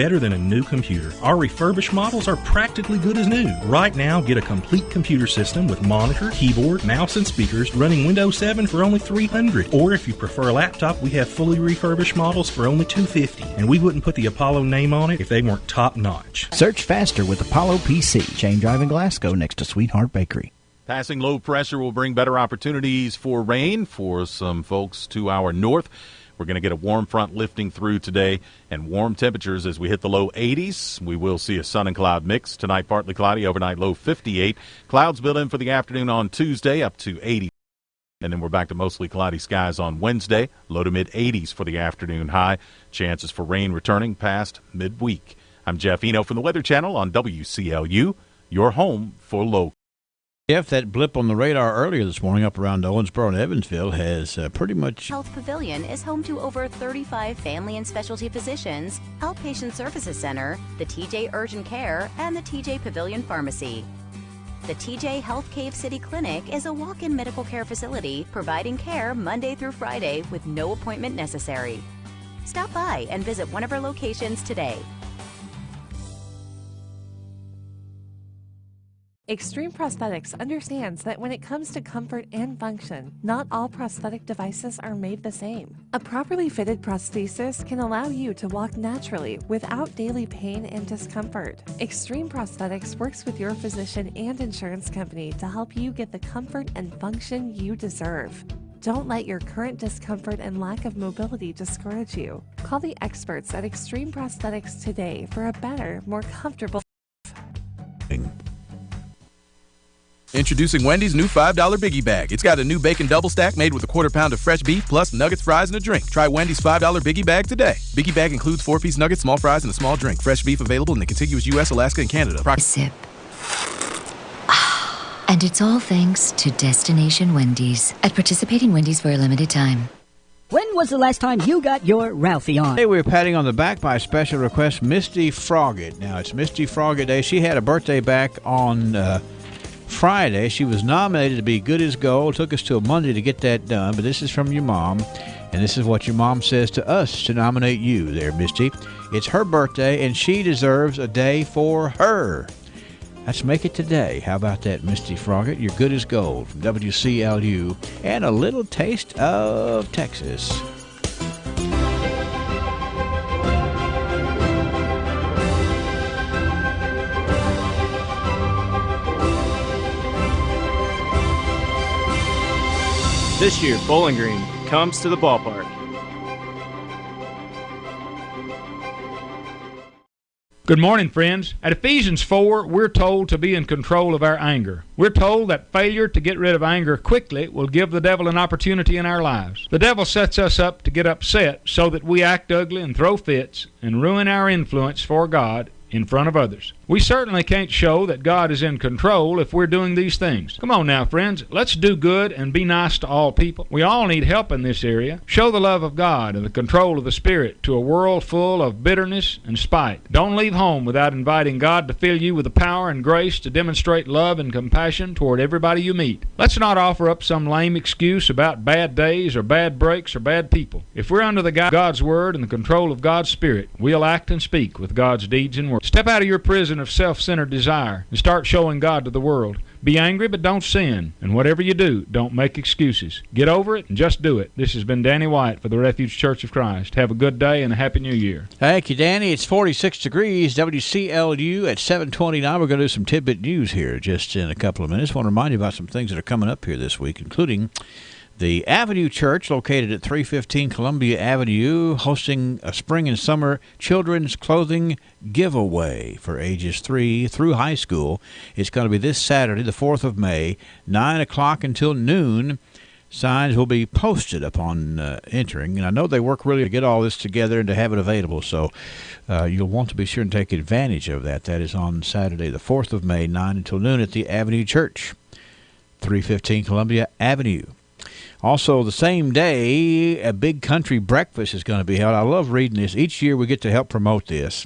better than a new computer. Our refurbished models are practically good as new. Right now, get a complete computer system with monitor, keyboard, mouse, and speakers running Windows 7 for only $300. Or if you prefer a laptop, we have fully refurbished models for only $250. And we wouldn't put the Apollo name on it if they weren't top-notch. Search faster with Apollo PC. Chain Drive in Glasgow next to Sweetheart Bakery. Passing low pressure will bring better opportunities for rain for some folks to our north. We're going to get a warm front lifting through today and warm temperatures as we hit the low 80s. We will see a sun and cloud mix. Tonight, partly cloudy, overnight low 58. Clouds build in for the afternoon on Tuesday, up to 80. And then we're back to mostly cloudy skies on Wednesday, low to mid-80s for the afternoon high. Chances for rain returning past midweek. I'm Jeff Eno from the Weather Channel on WCLU, your home for local. Jeff, that blip on the radar earlier this morning up around Owensboro and Evansville has pretty much... Health Pavilion is home to over 35 family and specialty physicians, Outpatient Services Center, the TJ Urgent Care, and the TJ Pavilion Pharmacy. The TJ Health Cave City Clinic is a walk-in medical care facility providing care Monday through Friday with no appointment necessary. Stop by and visit one of our locations today. Extreme Prosthetics understands that when it comes to comfort and function, not all prosthetic devices are made the same. A properly fitted prosthesis can allow you to walk naturally without daily pain and discomfort. Extreme Prosthetics works with your physician and insurance company to help you get the comfort and function you deserve. Don't let your current discomfort and lack of mobility discourage you. Call the experts at Extreme Prosthetics today for a better, more comfortable... Introducing Wendy's new $5 Biggie Bag. It's got a new bacon double stack made with a quarter pound of fresh beef, plus nuggets, fries, and a drink. Try Wendy's $5 Biggie Bag today. Biggie Bag includes 4-piece nuggets, small fries, and a small drink. Fresh beef available in the contiguous U.S., Alaska, and Canada. Sip. And it's all thanks to Destination Wendy's. At participating Wendy's for a limited time. When was the last time you got your Ralphie on? Hey, we're patting on the back by special request, Misty Froggett. Now, it's Misty Froggett Day. She had a birthday back on... Friday. She was nominated to be Good as Gold. Took us till Monday to get that done, but this is from your mom, and this is what your mom says to us to nominate you there, Misty. It's her birthday, and she deserves a day for her. Let's make it today. How about that, Misty Froggett? You're Good as Gold from WCLU and a little taste of Texas. This year, Bowling Green comes to the ballpark. Good morning, friends. At Ephesians 4, we're told to be in control of our anger. We're told that failure to get rid of anger quickly will give the devil an opportunity in our lives. The devil sets us up to get upset so that we act ugly and throw fits and ruin our influence for God in front of others. We certainly can't show that God is in control if we're doing these things. Come on now, friends. Let's do good and be nice to all people. We all need help in this area. Show the love of God and the control of the Spirit to a world full of bitterness and spite. Don't leave home without inviting God to fill you with the power and grace to demonstrate love and compassion toward everybody you meet. Let's not offer up some lame excuse about bad days or bad breaks or bad people. If we're under the God's Word and the control of God's Spirit, we'll act and speak with God's deeds and words. Step out of your prison of self-centered desire and start showing God to the world. Be angry, but don't sin. And whatever you do, don't make excuses. Get over it and just do it. This has been Danny White for the Refuge Church of Christ. Have a good day and a Happy New Year. Thank you, Danny. It's 46 degrees, WCLU at 7:29. We're going to do some tidbit news here just in a couple of minutes. I want to remind you about some things that are coming up here this week, including the Avenue Church, located at 315 Columbia Avenue, hosting a spring and summer children's clothing giveaway for ages 3 through high school. It's going to be this Saturday, the 4th of May, 9 o'clock until noon. Signs will be posted upon entering, and I know they work really to get all this together and to have it available, so you'll want to be sure and take advantage of that. That is on Saturday, the 4th of May, 9 until noon at the Avenue Church, 315 Columbia Avenue. Also, the same day, a big country breakfast is going to be held. I love reading this. Each year we get to help promote this.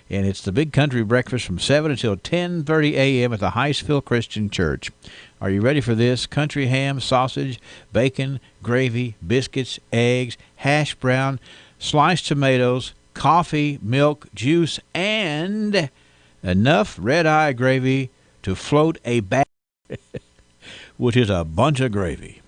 And it's the big country breakfast from 7 until 10:30 a.m. at the Heistville Christian Church. Are you ready for this? Country ham, sausage, bacon, gravy, biscuits, eggs, hash brown, sliced tomatoes, coffee, milk, juice, and enough red-eye gravy to float a bag, which is a bunch of gravy.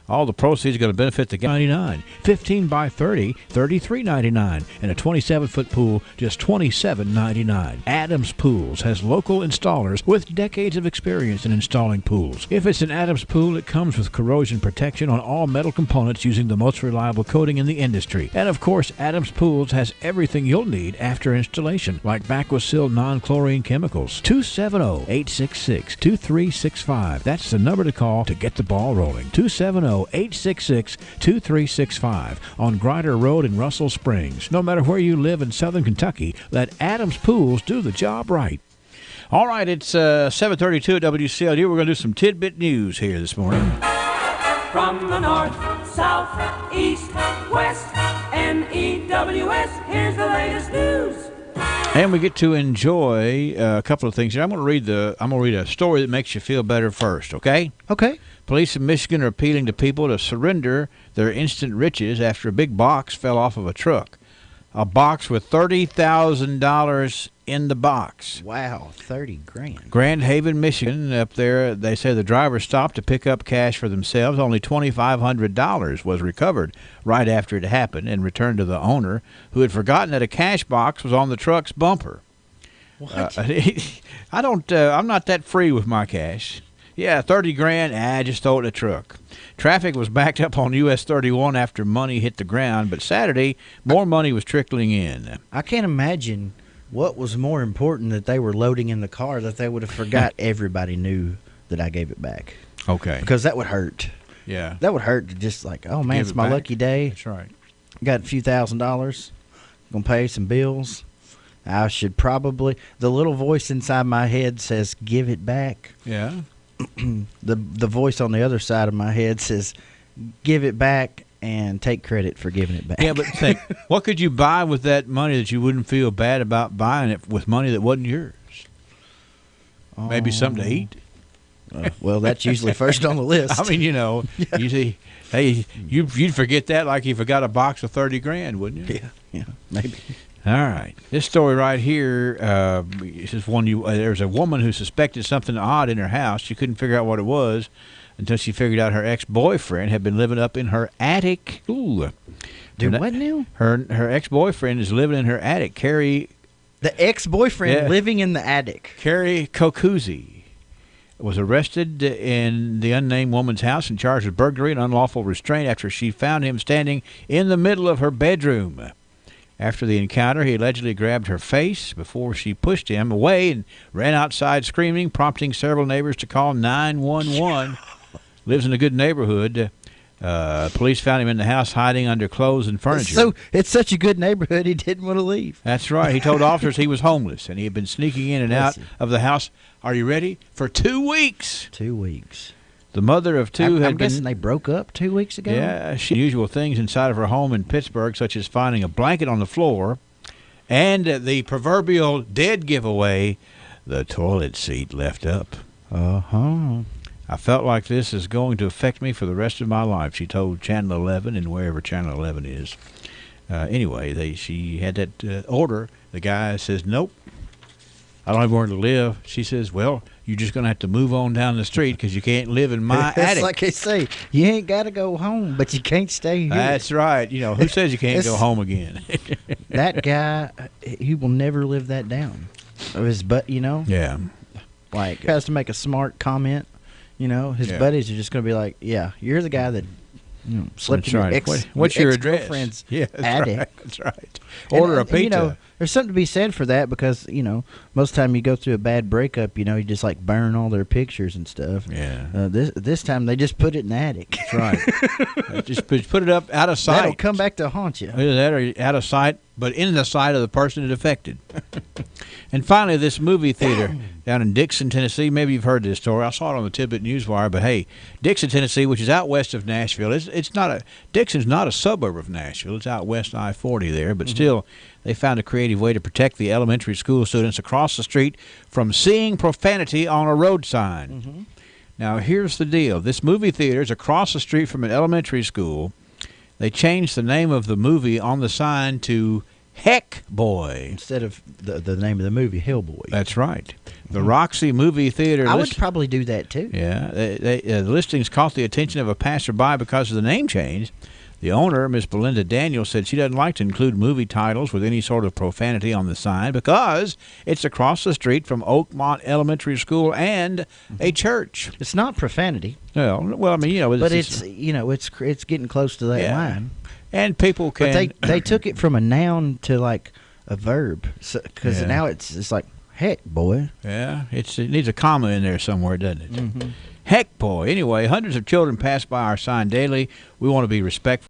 All the proceeds are going to benefit the $99. 15 by 30, $33.99, and a 27-foot pool, just $27.99. Adams Pools has local installers with decades of experience in installing pools. If it's an Adams pool, it comes with corrosion protection on all metal components using the most reliable coating in the industry. And of course, Adams Pools has everything you'll need after installation, like Vacuum-Seal non-chlorine chemicals. 270-866-2365. That's the number to call to get the ball rolling. 270-866-2365 on Grider Road in Russell Springs. No matter where you live in southern Kentucky, let Adams Pools do the job right. All right, it's 7:32 at WCLU. We're going to do some tidbit news here this morning. From the north, south, east, west, NEWS, here's the latest news. And we get to enjoy a couple of things here. I'm going to read a story that makes you feel better first, okay? Okay. Police in Michigan are appealing to people to surrender their instant riches after a big box fell off of a truck. A box with $30,000 in the box. Wow, $30,000. Grand Haven, Michigan, up there, they say the driver stopped to pick up cash for themselves. Only $2,500 was recovered right after it happened and returned to the owner, who had forgotten that a cash box was on the truck's bumper. What? I'm not that free with my cash. Yeah, $30,000. I just stole the truck. Traffic was backed up on US 31 after money hit the ground, but Saturday, more money was trickling in. I can't imagine what was more important that they were loading in the car that they would have forgot everybody knew that I gave it back. Okay. Because that would hurt. Yeah. That would hurt to just like, oh, man, Give it's it my back. lucky day. That's right. Got a few $1,000s. Going to pay some bills. I should probably, the little voice inside my head says, give it back. Yeah. The voice on the other side of my head says, give it back and take credit for giving it back. Yeah, but think, what could you buy with that money that you wouldn't feel bad about buying it with money that wasn't yours? Maybe something to eat? Well, that's usually first on the list. I mean, you see, hey, you'd forget that like you forgot a box of $30,000, wouldn't you? Yeah, maybe. All right. This story right here, this is one there's a woman who suspected something odd in her house. She couldn't figure out what it was until she figured out her ex-boyfriend had been living up in her attic. Ooh. Dude, what now? Her ex-boyfriend is living in her attic. Carrie. The ex-boyfriend living in the attic. Carrie Kokuzi was arrested in the unnamed woman's house and charged with burglary and unlawful restraint after she found him standing in the middle of her bedroom. After the encounter, he allegedly grabbed her face before she pushed him away and ran outside screaming, prompting several neighbors to call 911. Lives in a good neighborhood. Police found him in the house hiding under clothes and furniture. It's such a good neighborhood, he didn't want to leave. That's right. He told officers he was homeless, and he had been sneaking in and out of the house, are you ready, for 2 weeks. 2 weeks. The mother of two I'm guessing they broke up 2 weeks ago? Yeah, unusual things inside of her home in Pittsburgh, such as finding a blanket on the floor and the proverbial dead giveaway, the toilet seat left up. Uh-huh. I felt like this is going to affect me for the rest of my life, she told Channel 11 and wherever Channel 11 is. Anyway, she had that order. The guy says, nope, I don't have where to live. She says, well, you're just going to have to move on down the street because you can't live in my attic. It's like they say, you ain't got to go home, but you can't stay here. That's right. Who says you can't go home again? That guy, he will never live that down. Yeah. Like, has to make a smart comment. His buddies are just going to be like, yeah, you're the guy that slept in your what's your address? Ex-girlfriend's attic. Right. That's right. Order a pizza. There's something to be said for that because, most of the time you go through a bad breakup, you just like burn all their pictures and stuff. Yeah. This time they just put it in the attic. That's right. Just put it up out of sight. That'll come back to haunt you. Either that or out of sight, but in the sight of the person that affected. And finally, this movie theater down in Dixon, Tennessee. Maybe you've heard this story. I saw it on the Tidbit Newswire. But hey, Dixon, Tennessee, which is out west of Nashville. Dixon's not a suburb of Nashville. It's out west I-40 there. But still, they found a creative way to protect the elementary school students across the street from seeing profanity on a road sign. Mm-hmm. Now, here's the deal. This movie theater is across the street from an elementary school. They changed the name of the movie on the sign to Heck Boy. Instead of the name of the movie, Hellboy. That's right. The Roxy Movie Theater. I would probably do that too. Yeah. The listings caught the attention of a passerby because of the name change. The owner, Miss Belinda Daniels, said she doesn't like to include movie titles with any sort of profanity on the sign because it's across the street from Oakmont Elementary School and a church. It's not profanity. Well, I mean, but it's getting close to that line. And people can. But they took it from a noun to like a verb, because now it's like heck boy. Yeah, it needs a comma in there somewhere, doesn't it? Mm-hmm. Heck boy. Anyway, hundreds of children pass by our sign daily. We want to be respectful